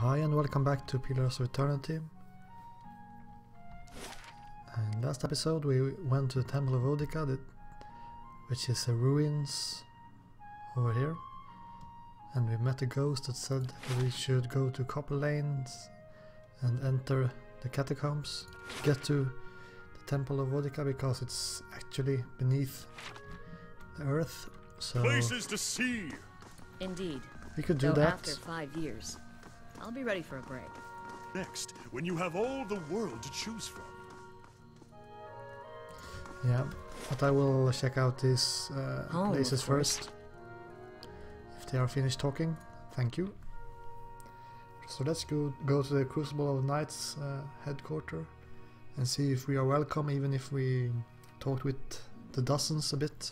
Hi and welcome back to Pillars of Eternity. And last episode we went to the Temple of Boudica, which is the ruins over here. And we met a ghost that said that we should go to Copper Lanes and enter the catacombs to get to the Temple of Boudica, because it's actually beneath the earth. So places to see. Indeed. we could do Though that. after 5 years, I'll be ready for a break. Next, when you have all the world to choose from. Yeah, but I will check out these Home, places of course. first. If they are finished talking, thank you. So let's go to the Crucible of Knights headquarters and see if we are welcome, even if we talked with the dozens a bit.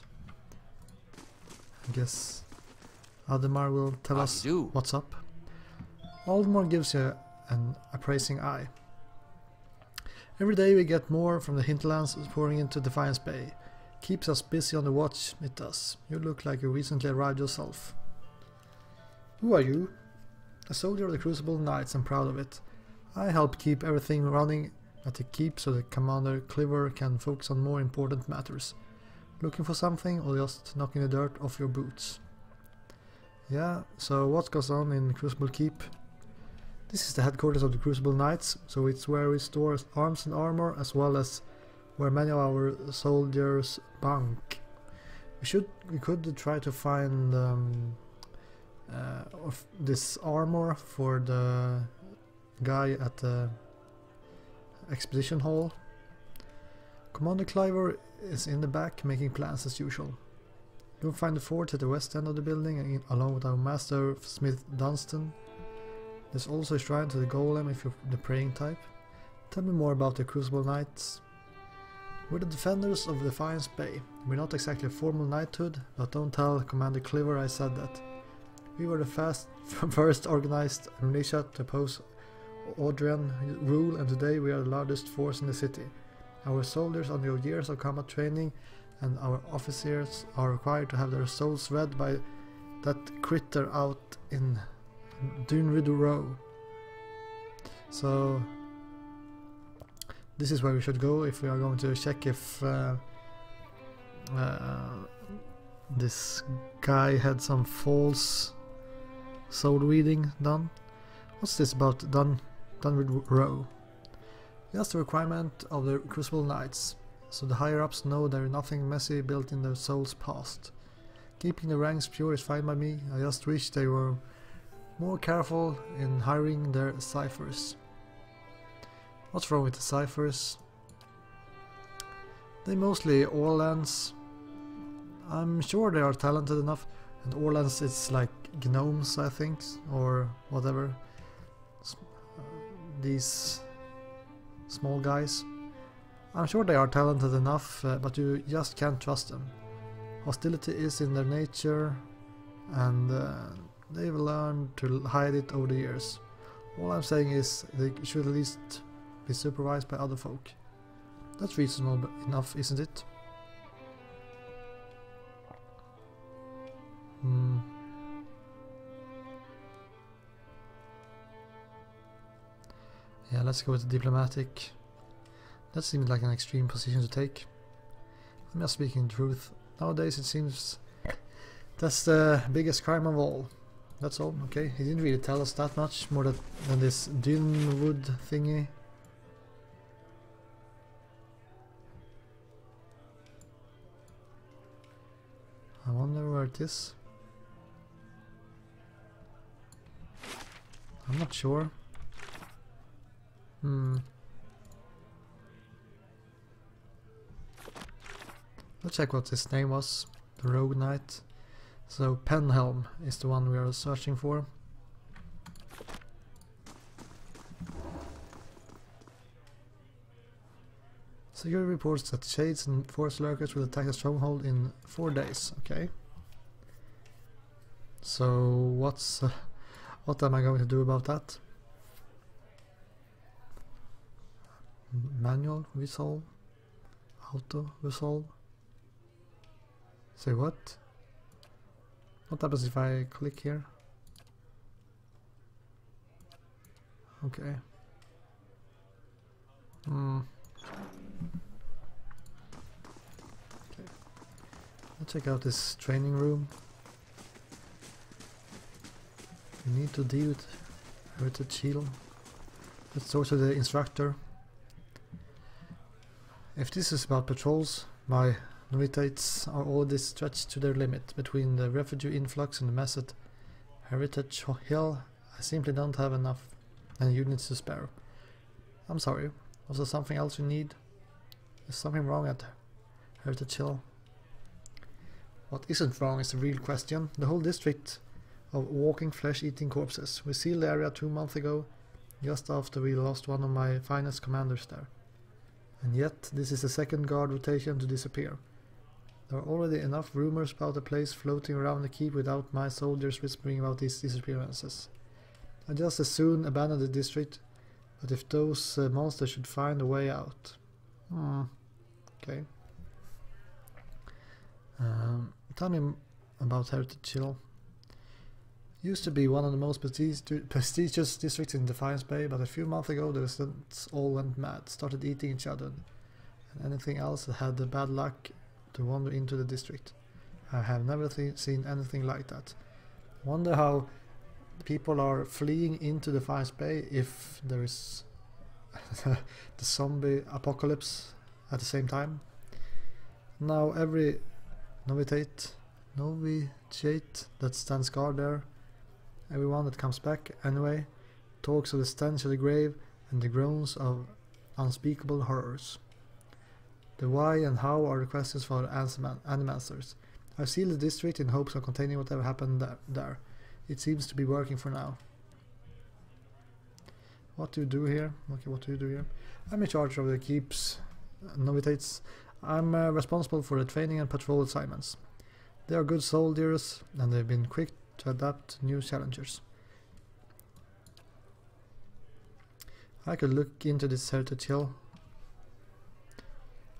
I guess Ademar will tell us what's up. Aldmore gives you an appraising eye. Every day we get more from the hinterlands pouring into Defiance Bay. Keeps us busy on the watch, it does. You look like you recently arrived yourself. Who are you? A soldier of the Crucible Knights, I'm proud of it. I help keep everything running at the keep so that Commander Cliver can focus on more important matters. Looking for something, or just knocking the dirt off your boots? Yeah, so what goes on in Crucible Keep? This is the headquarters of the Crucible Knights, so it's where we store arms and armor, as well as where many of our soldiers bunk. We could try to find this armor for the guy at the expedition hall. Commander Cliver is in the back making plans as usual. You'll find the fort at the west end of the building, along with our master Smith Dunstan. There's also a shrine to the golem if you're the praying type. Tell me more about the Crucible Knights. We're the defenders of Defiance Bay. We're not exactly a formal knighthood, but don't tell Commander Cliver I said that. We were the first organized militia to oppose Audrian rule, and today we are the largest force in the city. Our soldiers undergo years of combat training, and our officers are required to have their souls read by that critter out in Dunridu Row. So this is where we should go if we are going to check if this guy had some false soul reading done. What's this about Dunridu Row? That's the requirement of the Crucible Knights, so the higher ups know there is nothing messy built in their souls past. Keeping the ranks pure is fine by me. I just wish they were more careful in hiring their ciphers. What's wrong with the ciphers? They mostly Orlands. I'm sure they are talented enough, and Orlands it's like gnomes, I think, or whatever. These small guys. I'm sure they are talented enough, but you just can't trust them. Hostility is in their nature, and they've learned to hide it over the years. All I'm saying is they should at least be supervised by other folk. That's reasonable enough, isn't it? Yeah, let's go with the diplomatic. That seems like an extreme position to take. I'm just speaking truth. Nowadays it seems that's the biggest crime of all. That's all, okay. He didn't really tell us that much more than this Dynwood thingy. I wonder where it is. I'm not sure. Let's check what his name was. The Rogue Knight. So Penhelm is the one we are searching for. Security reports that Shades and Forest Lurkers will attack the stronghold in 4 days. Okay. So what am I going to do about that? Manual resolve? Auto resolve? Say what? What happens if I click here? Okay. Hmm. Okay. Let's check out this training room. We need to deal with the shield. Let's talk to the instructor. If this is about patrols, my novices are already stretched to their limit. Between the refugee influx and the mess at Heritage Hill, I simply don't have enough units to spare. I'm sorry, was there something else you need? Is something wrong at Heritage Hill? What isn't wrong is the real question. The whole district of walking flesh-eating corpses. We sealed the area 2 months ago, just after we lost one of my finest commanders there. And yet, this is the second guard rotation to disappear. There are already enough rumors about the place floating around the keep without my soldiers whispering about these disappearances. I just as soon abandon the district, but if those monsters should find a way out... Okay. Tell me about Heritage Hill. Used to be one of the most prestigious districts in Defiance Bay, but a few months ago the residents all went mad, started eating each other, and anything else that had the bad luck to wander into the district. I have never seen anything like that. Wonder how people are fleeing into Defiance Bay if there is the zombie apocalypse at the same time. Now every novitiate that stands guard there, everyone that comes back anyway, talks of the stench of the grave and the groans of unspeakable horrors. The why and how are the questions for Animasters. I've sealed the district in hopes of containing whatever happened there. It seems to be working for now. What do you do here? Okay, what do you do here? I'm in charge of the keep's novitates. I'm responsible for the training and patrol assignments. They are good soldiers and they've been quick to adapt to new challengers. I could look into this Heritage Hill.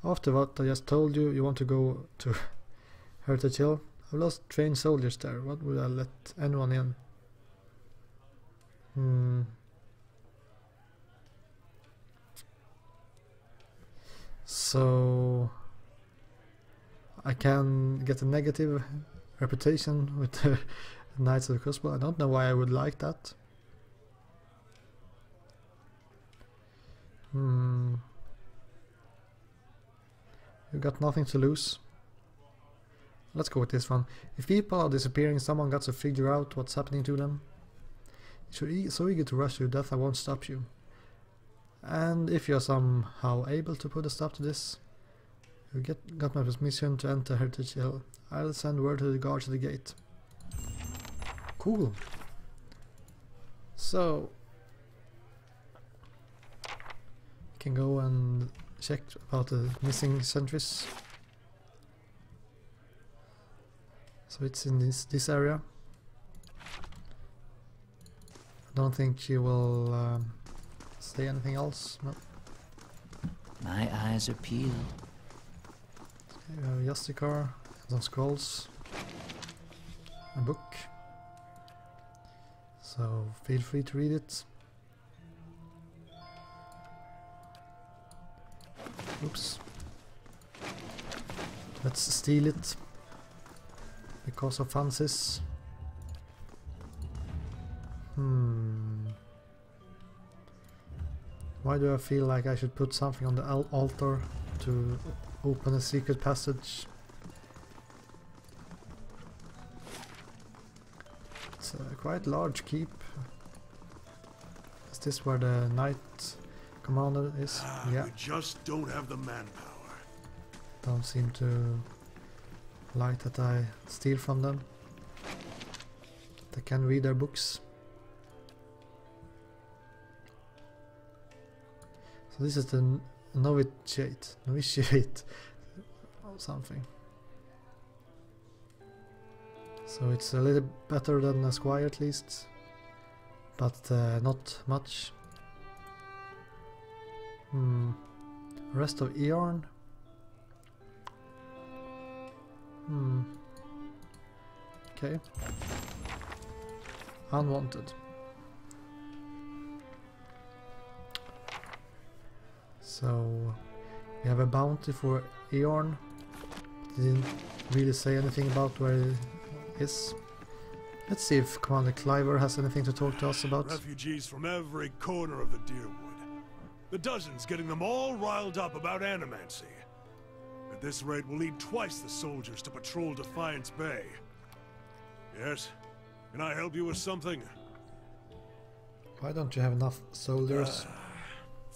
After what I just told you, you want to go to Heritage Hill? I've lost trained soldiers there. What would I let anyone in? So I can get a negative reputation with the Knights of the Crucible. I don't know why I would like that. You got nothing to lose. Let's go with this one. If people are disappearing, someone got to figure out what's happening to them. If you're so eager to rush to death, I won't stop you. And if you're somehow able to put a stop to this, you got my permission to enter Heritage Hill. I'll send word to the guards at the gate. Cool. So can go and check about the missing sentries. So it's in this area. I don't think you will say anything else. No. My eyes are peeled. Okay, we have a Justicar, some scrolls, a book. So feel free to read it. Oops. Let's steal it because of fancies. Why do I feel like I should put something on the altar to open a secret passage? It's a quite large keep. Is this where the knight commander is? Yeah. We just don't have the manpower. Don't seem to like that I steal from them. They can read their books. So this is the novitiate or something. So it's a little better than a squire at least, but not much. Rest of Eorn. Okay. So we have a bounty for Eorn. Didn't really say anything about where it is. Let's see if Commander Cliver has anything to talk to us about. Refugees from every corner of the Deerwood. The dozens getting them all riled up about animancy. At this rate, we'll need twice the soldiers to patrol Defiance Bay. Yes? Can I help you with something? Why don't you have enough soldiers?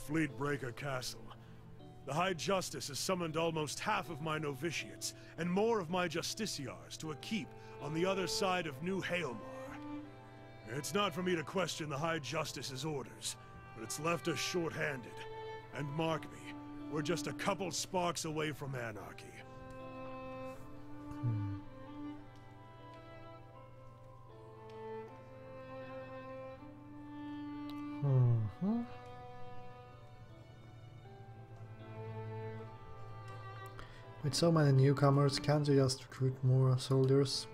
Fleetbreaker Castle. The High Justice has summoned almost half of my novitiates and more of my justiciars to a keep on the other side of New Haelmar. It's not for me to question the High Justice's orders, but it's left us short-handed. And mark me, we're just a couple sparks away from anarchy. With so many newcomers, can't you just recruit more soldiers?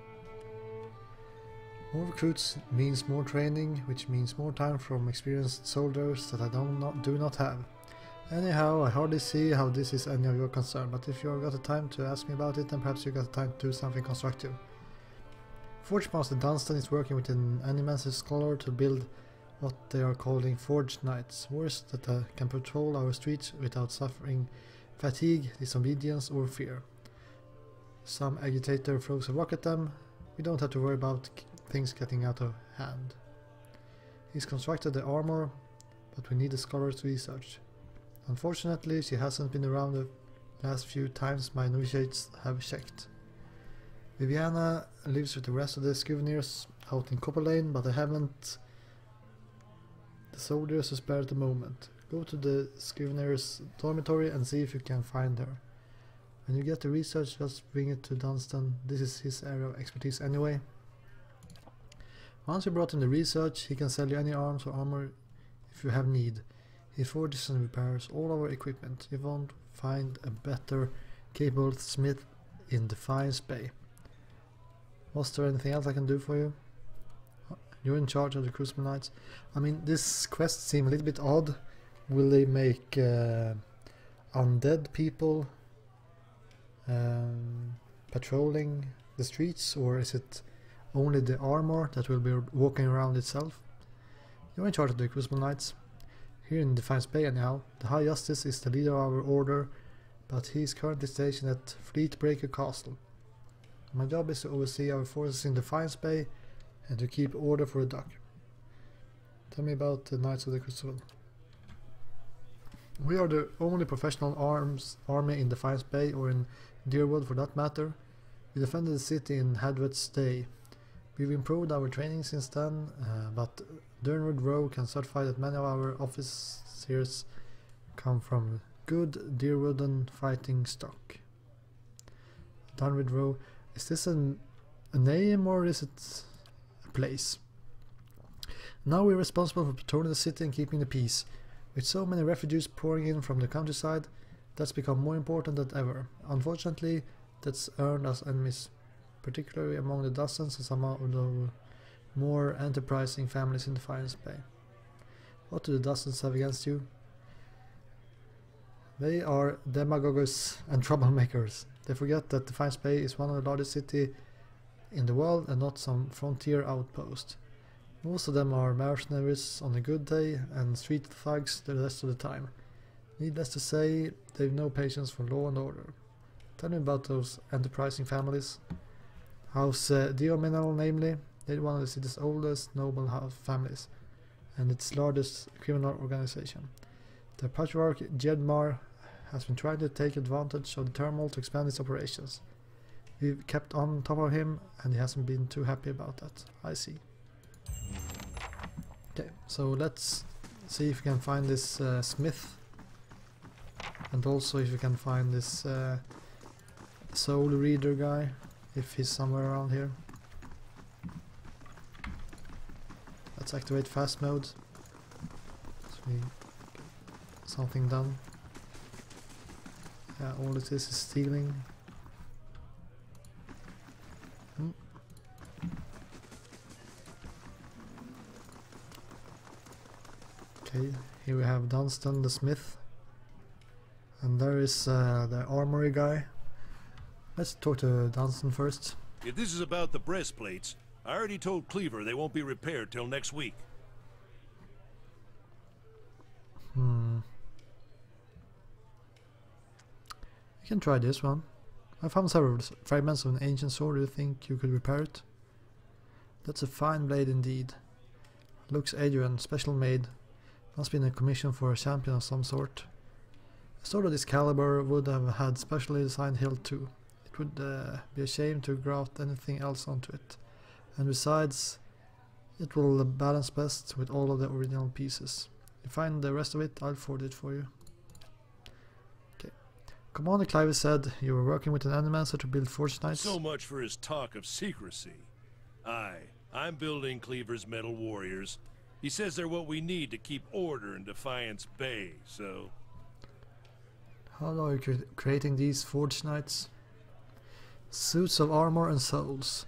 More recruits means more training, which means more time from experienced soldiers that I do not have. Anyhow, I hardly see how this is any of your concern, but if you've got the time to ask me about it, then perhaps you got the time to do something constructive. Forge Master Dunstan is working with an animancy scholar to build what they are calling Forged Knights, warriors that can patrol our streets without suffering fatigue, disobedience or fear. Some agitator throws a rock at them, we don't have to worry about things getting out of hand. He's constructed the armor, but we need a scholar's research. Unfortunately, she hasn't been around the last few times my novitiates have checked. Viviana lives with the rest of the Scoveners out in Copper Lane, but I haven't the soldiers to spare at the moment. Go to the Scoveners' dormitory and see if you can find her. When you get the research, just bring it to Dunstan. This is his area of expertise anyway. Once you brought in the research, he can sell you any arms or armor if you have need. He forges and repairs all our equipment. You won't find a better capable smith in Defiance Bay. Was there anything else I can do for you? You're in charge of the Crucible Knights. I mean, this quest seems a little bit odd. Will they make undead people patrolling the streets, or is it only the armor that will be walking around itself? You're in charge of the Crucible Knights. Here in Defiance Bay anyhow, the High Justice is the leader of our order, but he is currently stationed at Fleetbreaker Castle. My job is to oversee our forces in Defiance Bay and to keep order for the dock. Tell me about the Knights of the Crucible. We are the only professional army in Defiance Bay, or in Deerwood for that matter. We defended the city in Hadwet's day. We've improved our training since then, but Dernwood Row can certify that many of our officers come from good Deerwooden fighting stock. Dernwood Row, is this a name or is it a place? Now we're responsible for patrolling the city and keeping the peace. With so many refugees pouring in from the countryside, that's become more important than ever. Unfortunately, that's earned us enemies, particularly among the dozens and some of the more enterprising families in Defiance Bay. What do the dozens have against you? They are demagogues and troublemakers. They forget that Defiance Bay is one of the largest cities in the world and not some frontier outpost. Most of them are mercenaries on a good day and street thugs the rest of the time. Needless to say, they've no patience for law and order. Tell me about those enterprising families. House Diominal, namely, they're one of the city's oldest noble house families and its largest criminal organization. The patriarch Jedmar has been trying to take advantage of the turmoil to expand its operations. We've kept on top of him and he hasn't been too happy about that. I see. Okay, so let's see if we can find this smith, and also if we can find this soul reader guy, if he's somewhere around here. Let's activate fast mode so we get something done. Yeah, all it is stealing. Okay, here we have Dunstan the smith. And there is the armory guy. Let's talk to Dunstan first. If this is about the breastplates, I already told Cleaver they won't be repaired till next week. You can try this one. I found several fragments of an ancient sword. Do you think you could repair it? That's a fine blade indeed. Looks Adrian, special made. Must be in a commission for a champion of some sort. A sword of this caliber would have had specially designed hilt too. It would be a shame to graft anything else onto it. And besides, it will balance best with all of the original pieces. If you find the rest of it, I'll forward it for you. Okay. Commander Clive said you were working with an animancer to build Forge Knights. So much for his talk of secrecy. Aye, I'm building Cleaver's metal warriors. He says they're what we need to keep order in Defiance Bay, so... How are you creating these Forge Knights? Suits of armor and souls.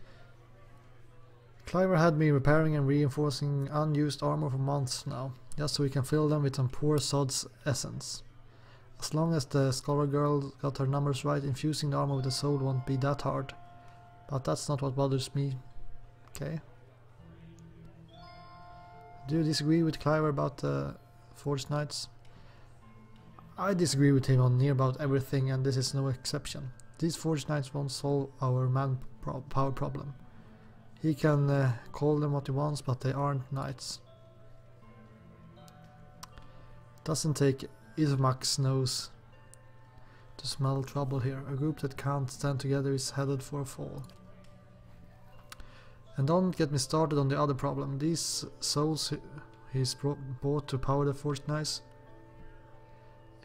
Cliver had me repairing and reinforcing unused armor for months now, just so we can fill them with some poor sod's essence. As long as the scholar girl got her numbers right, infusing the armor with the soul won't be that hard. But that's not what bothers me. Okay. Do you disagree with Cliver about the Forge Knights? I disagree with him on near about everything, and this is no exception. These Forge Knights won't solve our manpower problem. He can call them what he wants, but they aren't knights. Doesn't take Ismak's nose to smell trouble here. A group that can't stand together is headed for a fall. And don't get me started on the other problem. These souls he's bought to power the Forged Knights.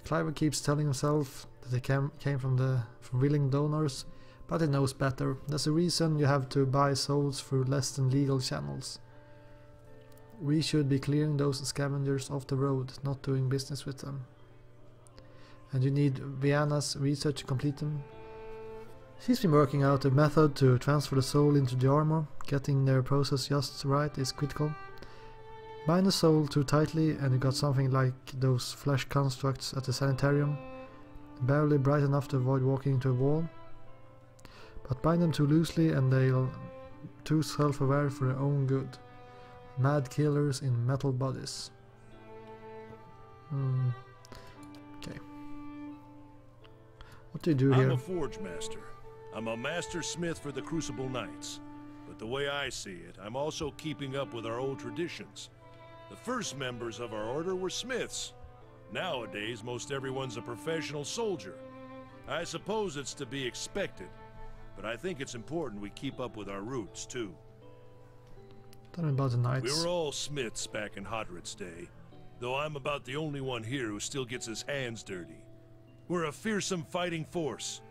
Cliver keeps telling himself that they came from willing donors, but he knows better. There's a reason you have to buy souls through less than legal channels. We should be clearing those scavengers off the road, not doing business with them. And you need Vienna's research to complete them. She's been working out a method to transfer the soul into the armor. Getting their process just right is critical. Bind the soul too tightly and you got something like those flesh constructs at the sanitarium. Barely bright enough to avoid walking into a wall. But bind them too loosely and they'll too self-aware for their own good. Mad killers in metal bodies. Okay. What do you do here? I'm a forge master. I'm a master smith for the Crucible Knights. But the way I see it, I'm also keeping up with our old traditions. The first members of our order were smiths. Nowadays, most everyone's a professional soldier. I suppose it's to be expected, but I think it's important we keep up with our roots, too. Tell me about the knights. We were all smiths back in Hodred's day, though I'm about the only one here who still gets his hands dirty. We're a fearsome fighting force,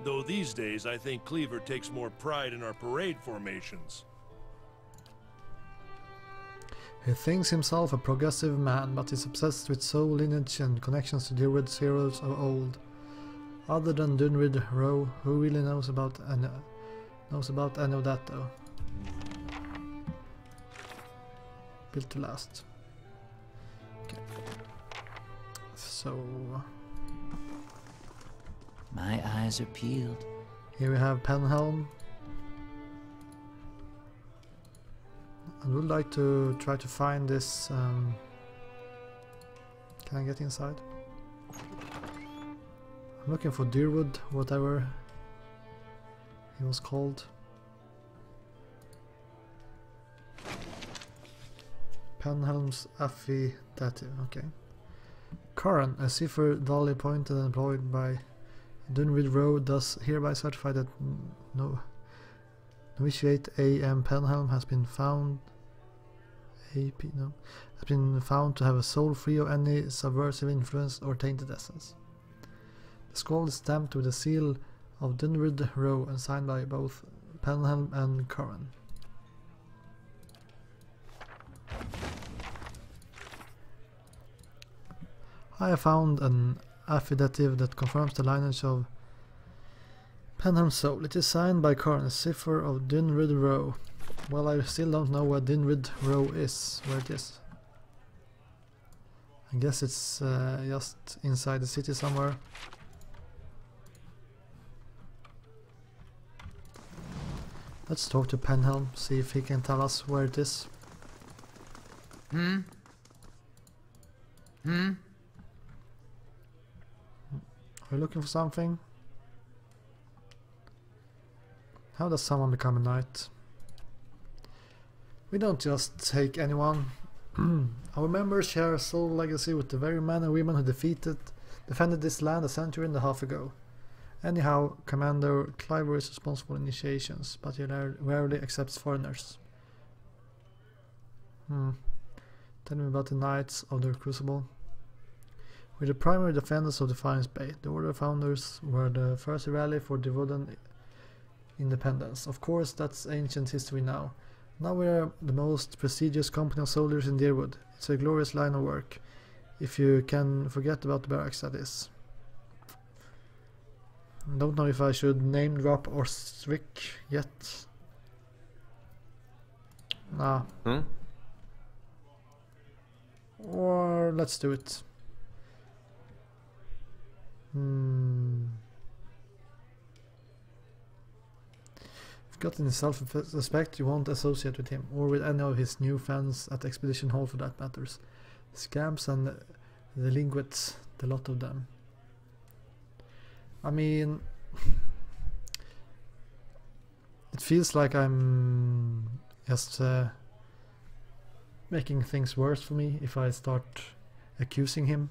though these days I think Cleaver takes more pride in our parade formations. He thinks himself a progressive man, but is obsessed with soul lineage and connections to Druid heroes of old. Other than Dunrid Rowe, who really knows about any of that though? Built to last. Okay. So My eyes are peeled. here we have Penhelm. I would like to try to find this. Can I get inside? I'm looking for Deerwood, whatever he was called. Penhelm's affidavit, okay. Curran, a cipher duly appointed and employed by Dunrid Rowe, does hereby certify that novitiate A.M. Penhelm has been found to have a soul free of any subversive influence or tainted essence. The scroll is stamped with the seal of Dunrid Rowe and signed by both Penhelm and Curran. I have found an affidavit that confirms the lineage of Penhelm's soul. It is signed by Curran, a cipher of Dunrid Rowe. Well, I still don't know where Dunrid Rowe is, where it is. I guess it's just inside the city somewhere. Let's talk to Penhelm, see if he can tell us where it is. Hmm? Hmm? Are you looking for something? How does someone become a knight? We don't just take anyone. Our members share a soul legacy with the very men and women who defended this land a century and a half ago. Anyhow, Commander Cliver is responsible for initiations, but he rarely accepts foreigners. Tell me about the Knights of the Crucible. We're the primary defenders of Defiance Bay. The Order founders were the first rally for Devodan independence. Of course, that's ancient history now. Now we're the most prestigious company of soldiers in Deerwood. It's a glorious line of work. If you can forget about the barracks, that is. Don't know if I should name drop or strick yet. Nah. Or let's do it. If you've got any self-respect, you won't associate with him, or with any of his new fans at Expedition Hall for that matters. Scamps and delinquents, the lot of them. I mean, it feels like I'm just making things worse for me if I start accusing him.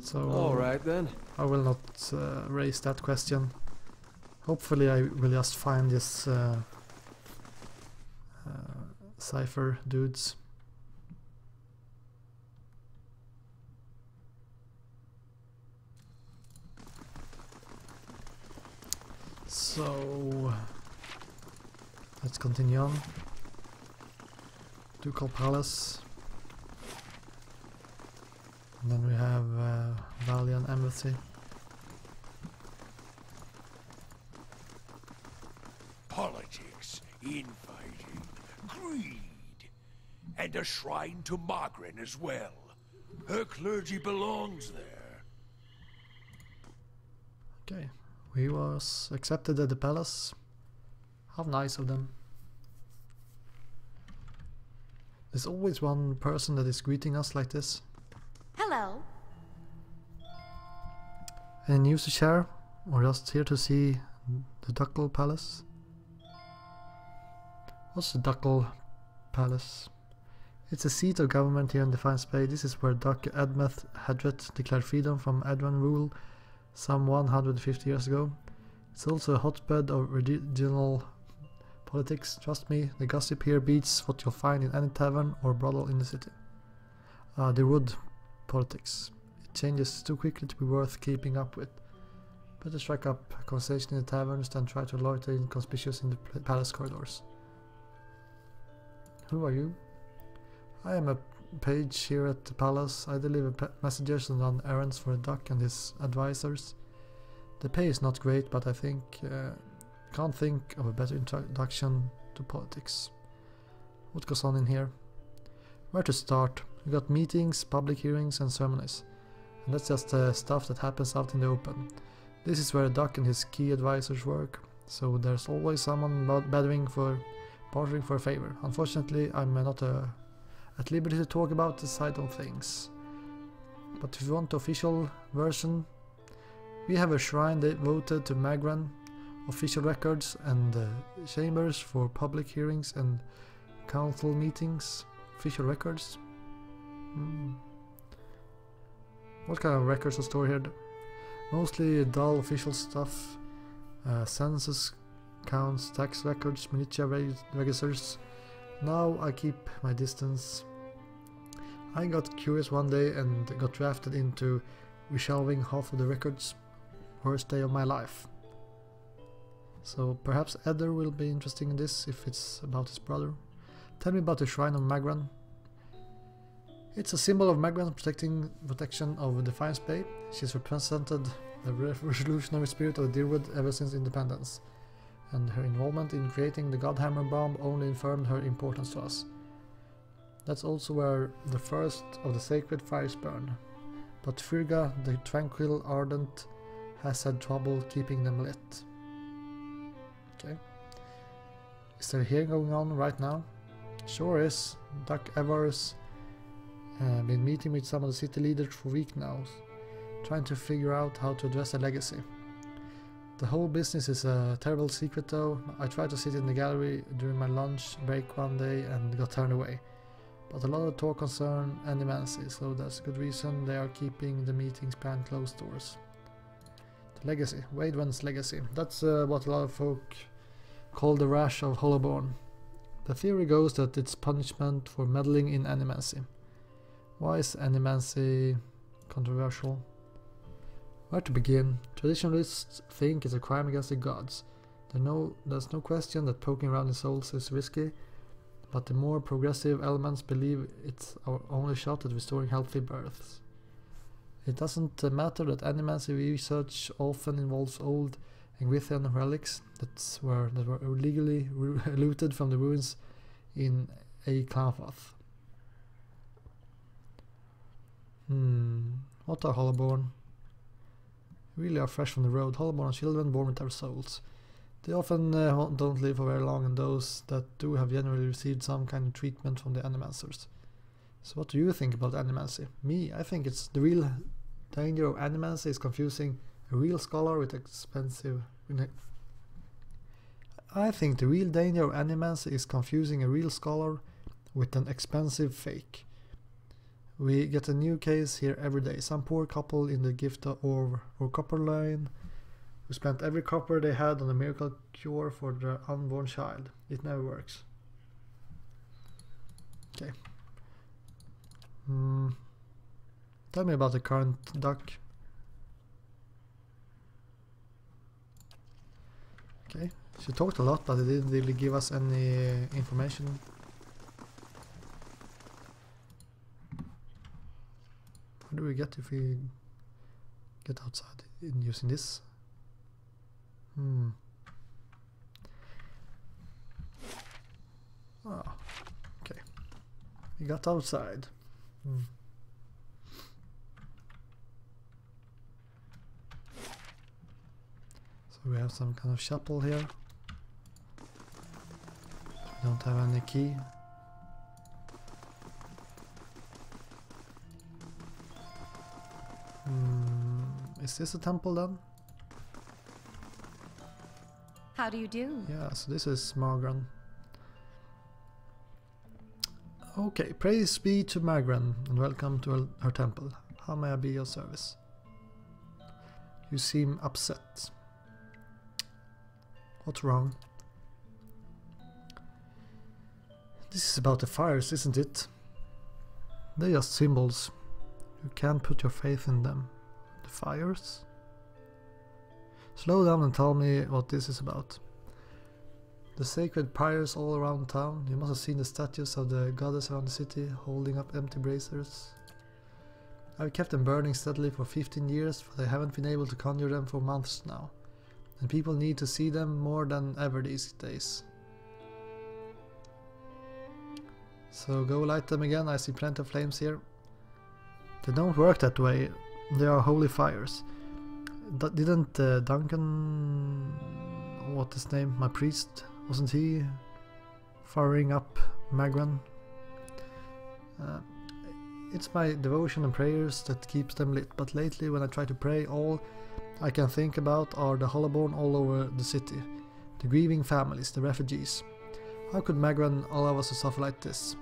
So all right then. I will not raise that question. Hopefully I will just find this cipher dudes. So let's continue on. Ducal Palace. And then we have Valiant Embassy. Politics, infighting, greed, and a shrine to Margaret as well. Her clergy belongs there. Okay, we was accepted at the palace. How nice of them. There's always one person that is greeting us like this. Hello. Any news to share? Or just here to see the Ducal Palace? What's the Ducal Palace? It's a seat of government here in Defiance Bay. This is where Duke Edmeth Hadret declared freedom from Edwan rule some 150 years ago. It's also a hotbed of regional politics. Trust me, the gossip here beats what you'll find in any tavern or brothel in the city. The wood politics. It changes too quickly to be worth keeping up with. Better strike up a conversation in the taverns than try to loiter inconspicuous in the palace corridors. Who are you? I am a page here at the palace. I deliver messages and run errands for the Duck and his advisors. The pay is not great, but I can't think of a better introduction to politics. What goes on in here? Where to start? We got meetings, public hearings and ceremonies. And that's just stuff that happens out in the open. This is where the Duck and his key advisors work, so there's always someone bartering for a favor. Unfortunately, I'm not at liberty to talk about this side of things. But if you want the official version, we have a shrine devoted to Magran, official records and chambers for public hearings and council meetings. Official records? What kind of records are stored here? Mostly dull official stuff. Census counts, tax records, militia registers. Now I keep my distance. I got curious one day and got drafted into reshelving half of the records. Worst day of my life. So perhaps Edder will be interesting in this if it's about his brother. Tell me about the Shrine of Magran. It's a symbol of Magran's protection of Defiance Bay. She's represented the revolutionary spirit of Deerwood ever since independence. and her involvement in creating the Godhammer bomb only affirmed her importance to us. That's also where the first of the sacred fires burn. But Frigga, the tranquil ardent, has had trouble keeping them lit. Okay. Is there a hearing going on right now? Sure is. Duck Evers been meeting with some of the city leaders for a week now, trying to figure out how to address the legacy. The whole business is a terrible secret though. I tried to sit in the gallery during my lunch break one day and got turned away. But a lot of talk concern Animancy, so that's a good reason they are keeping the meetings behind closed doors. The legacy. Waidwen's legacy. That's what a lot of folk call the rash of Hollowborn. The theory goes that it's punishment for meddling in Animancy. Why is Animancy controversial? Where to begin? Traditionalists think it's a crime against the gods. There's no question that poking around in souls is risky, but the more progressive elements believe it's our only shot at restoring healthy births. It doesn't matter that Animancy research often involves old Engwithian relics that were illegally looted from the ruins in Clanfath. What are Hollowborn? Really are fresh from the road. Hollowborn are children born with their souls. They often don't live for very long, and those that do have generally received some kind of treatment from the Animancers. So what do you think about Animancy? Me, I think it's the real danger of Animancy is confusing a real scholar with expensive... I think the real danger of Animancy is confusing a real scholar with an expensive fake. We get a new case here every day. Some poor couple in the gift or copper line who spent every copper they had on a miracle cure for their unborn child. It never works. Okay. Tell me about the current duck. Okay. She talked a lot, but it didn't really give us any information. What do we get if we get outside in using this? Ah, okay. We got outside. So we have some kind of chapel here. We don't have any key. Is this a temple then? How do you do? Yeah, so this is Magran. Okay, praise be to Magran and welcome to her temple. How may I be of service? You seem upset. What's wrong? This is about the fires, isn't it? They're just symbols. You can't put your faith in them. The fires? Slow down and tell me what this is about. The sacred pyres all around town. You must have seen the statues of the goddess around the city holding up empty bracers. I've kept them burning steadily for 15 years, but I haven't been able to conjure them for months now. And people need to see them more than ever these days. So go light them again. I see plenty of flames here. They don't work that way. They are holy fires. Didn't Duncan, what's his name, my priest, wasn't he firing up Magran? It's my devotion and prayers that keeps them lit, but lately when I try to pray, all I can think about are the Hollowborn all over the city, the grieving families, the refugees. How could Magran allow us to suffer like this?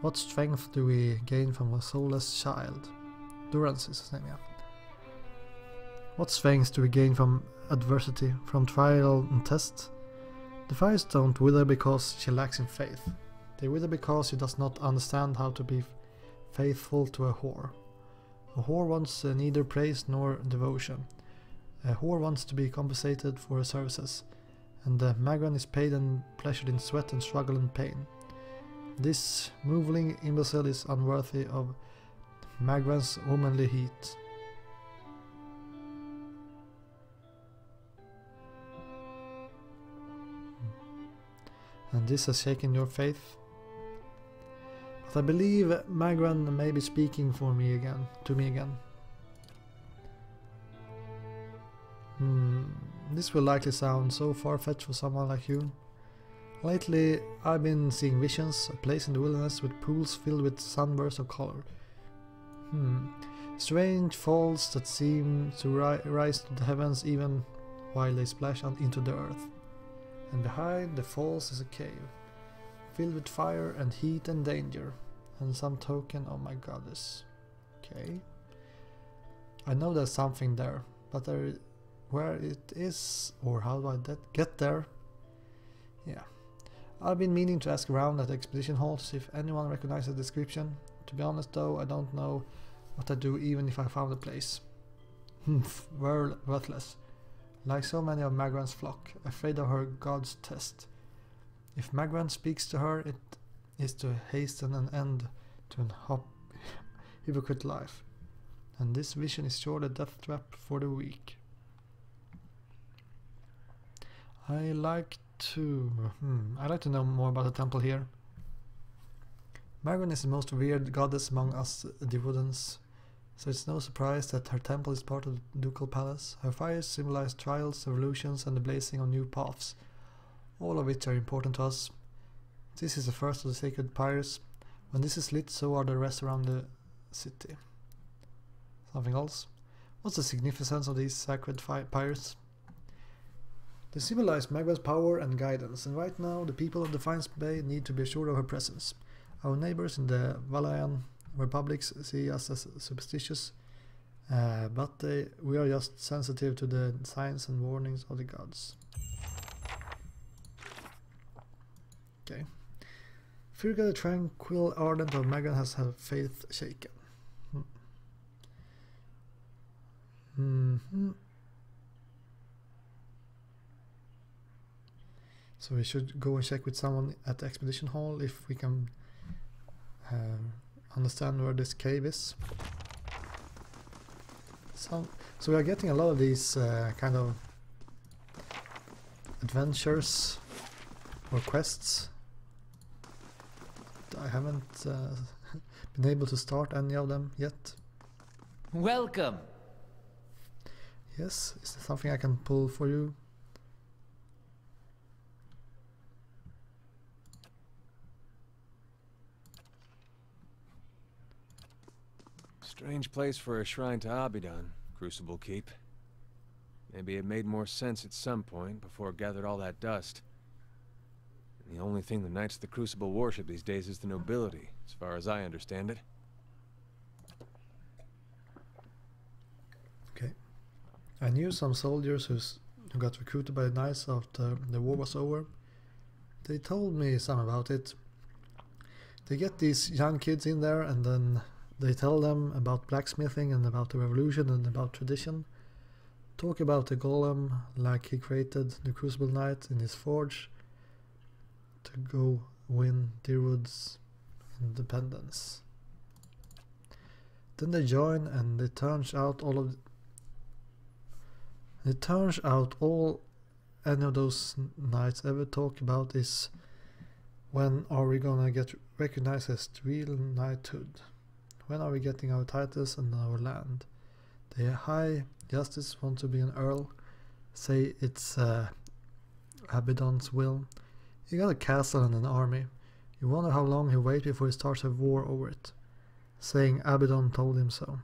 What strength do we gain from a soulless child? Durance is his name, yeah. What strength do we gain from adversity, from trial and test? The fires don't wither because she lacks in faith. They wither because she does not understand how to be faithful to a whore. A whore wants neither praise nor devotion. A whore wants to be compensated for her services, and the Magran is paid and pleasured in sweat and struggle and pain. This moveling imbecile is unworthy of Magran's womanly heat. and this has shaken your faith. But I believe Magran may be speaking to me again. This will likely sound so far-fetched for someone like you. Lately, I've been seeing visions, a place in the wilderness with pools filled with sunbursts of color. Strange falls that seem to rise to the heavens even while they splash into the earth. And behind the falls is a cave, filled with fire and heat and danger, and some token of my goddess. Okay. I know there's something there, but where it is, or how do I get there? Yeah. I've been meaning to ask around at expedition halls if anyone recognizes the description. To be honest though, I don't know what I'd do even if I found the place. Worthless. Like so many of Magran's flock, afraid of her god's test. If Magran speaks to her, it is to hasten an end to an hypocrite life. And this vision is sure a death trap for the weak. I like to know more about the temple here. Magran is the most revered goddess among us Divodans, so it's no surprise that her temple is part of the ducal palace. Her fires symbolize trials, revolutions, and the blazing of new paths, all of which are important to us. This is the first of the sacred pyres. When this is lit, so are the rest around the city. Something else? What's the significance of these sacred pyres? They symbolize Magran's power and guidance, and right now the people of Defiance Bay need to be assured of her presence. Our neighbors in the Valayan republics see us as superstitious, but we are just sensitive to the signs and warnings of the gods. Okay. Firga the tranquil ardent of Magran has her faith shaken. So we should go and check with someone at the expedition hall if we can understand where this cave is. So we are getting a lot of these kind of adventures or quests. I haven't been able to start any of them yet. Welcome. Yes, is there something I can pull for you? Strange place for a shrine to Abaddon, Crucible Keep. Maybe it made more sense at some point before it gathered all that dust. And the only thing the Knights of the Crucible worship these days is the nobility, as far as I understand it. Okay. I knew some soldiers who got recruited by the Knights after the war was over. They told me some about it. They get these young kids in there and then they tell them about blacksmithing and about the revolution and about tradition. Talk about the golem like he created the Crucible Knight in his forge to go win Dirwood's independence. Then they join and it turns out all any of those knights ever talk about is when are we gonna get recognized as real knighthood? When are we getting our titles and our land? The High Justice want to be an earl, say it's Abaddon's will. He got a castle and an army. You wonder how long he'll wait before he starts a war over it, saying Abaddon told him so.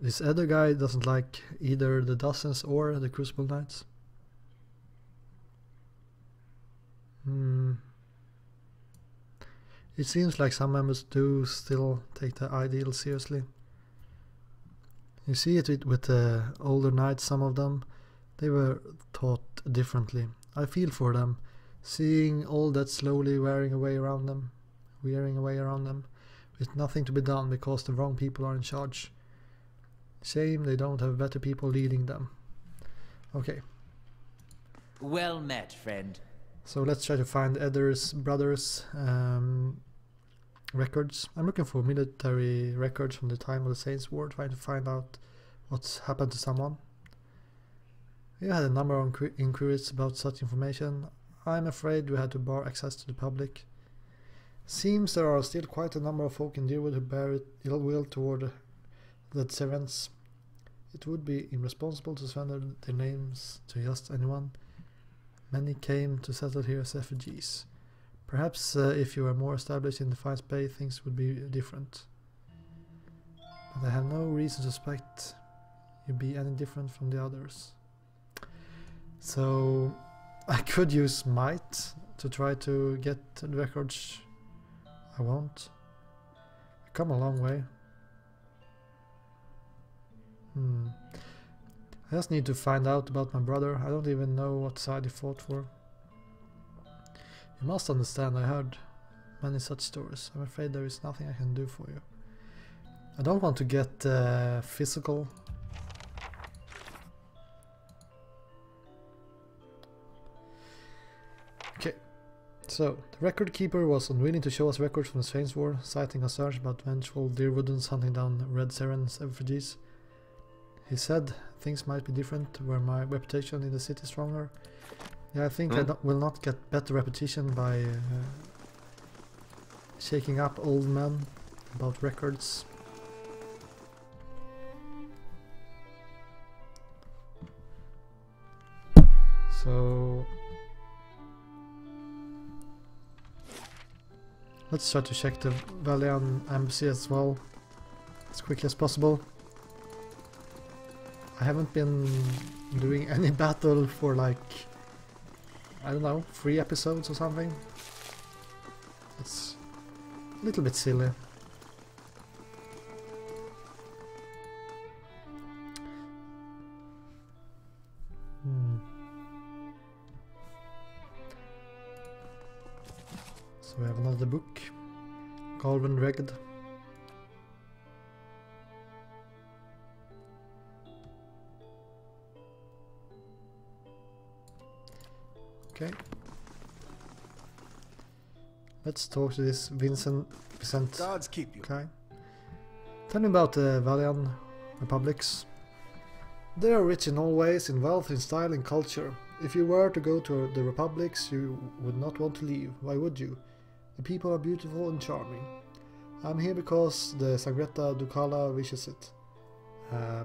This other guy doesn't like either the Dozens or the Crucible Knights. It seems like some members do still take the ideal seriously. You see it with the older knights, some of them. They were taught differently. I feel for them, seeing all that slowly wearing away around them, with nothing to be done because the wrong people are in charge. Shame they don't have better people leading them. Okay. Well met, friend. So let's try to find Edder's brothers' records. I'm looking for military records from the time of the Saints' War, trying to find out what's happened to someone. We had a number of inquiries about such information. I'm afraid we had to bar access to the public. Seems there are still quite a number of folk in Deerwood who bear ill will toward the servants. It would be irresponsible to surrender their names to just anyone. Many came to settle here as refugees. Perhaps if you were more established in the Five Bay, things would be different. But I have no reason to suspect you be any different from the others. So I could use might to try to get the records I want. I've come a long way. I just need to find out about my brother. I don't even know what side he fought for. You must understand, I heard many such stories. I'm afraid there is nothing I can do for you. I don't want to get physical. Okay, so the record keeper was unwilling to show us records from the Strange War, citing concerns about vengeful Deerwoodans hunting down Red Saren's refugees. He said things might be different were my reputation in the city stronger. Yeah, I think I will not get better reputation by shaking up old men about records. So let's try to check the Valian embassy as well as quickly as possible. I haven't been doing any battle for like, I don't know, 3 episodes or something. It's a little bit silly. So we have another book, Golden Ragged. Okay. Let's talk to this Vincent. Gods keep you. Okay. Tell me about the Valian republics. They are rich in all ways, in wealth, in style, in culture. If you were to go to the republics, you would not want to leave. Why would you? The people are beautiful and charming. I'm here because the Sangretta Ducala wishes it.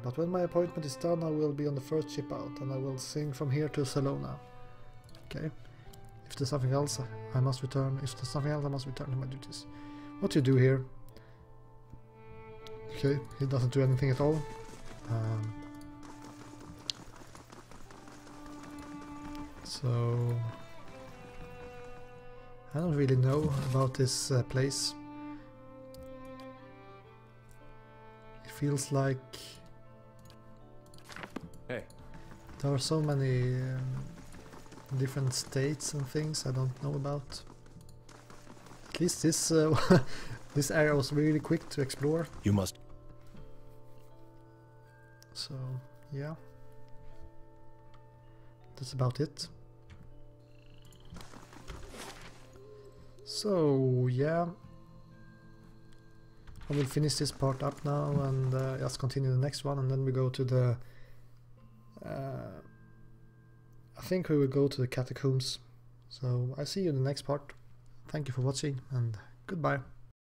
But when my appointment is done, I will be on the first ship out, and I will sing from here to Salona. Okay. If there's something else, I must return. If there's something else, I must return to my duties. What do you do here? Okay, he doesn't do anything at all. So I don't really know about this place. It feels like Hey, there are so many different states and things I don't know about. At least this this area was really quick to explore. You must. So yeah, that's about it. So yeah, I will finish this part up now and just continue the next one, and then we go to the I think we will go to the catacombs. So I see you in the next part. Thank you for watching and goodbye.